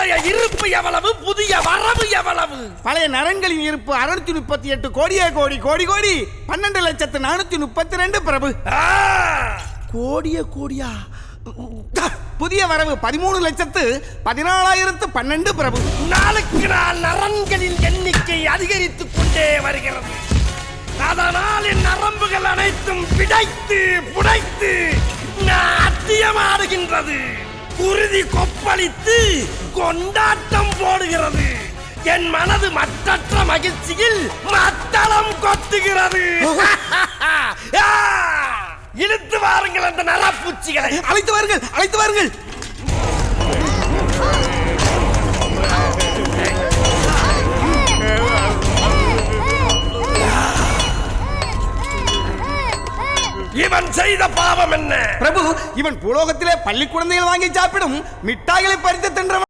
பழைய இருப்பு எவ்வளவு, புதிய வரவு எவ்வளவு? பழைய நரன்களின் இருப்பு 638 கோடியே கோடி கோடி கோடி 12,432 பிரபு. கோடியே கோடியா? புதிய வரவு 13,14,012 பிரபு. நாளுக்கு நாள் நரன்களின் எண்ணிக்கை அதிகரித்துக் கொண்டே வருகிறது. அதனால் என் நரம்புகள் அனைத்தும் பிடைத்து புடைத்து நாட்டியமாடுகின்றது. குருதி கொப்பளித்து கொண்டாட்டம் போடுகிறது. என் மனது மற்றற்ற மகிழ்ச்சியில் மத்தளம் கொட்டுகிறது. இழுத்து வாருங்கள் அந்த நரப்பூச்சிகளை. அழைத்து வாருங்கள், அழைத்து வாருங்கள். இவன் செய்த பாவம் என்ன? பிரபு, இவன் பூலோகத்திலே பள்ளி குழந்தைகள் வாங்கி சாப்பிடும் மிட்டாய்களை பறித்து தின்றவன்.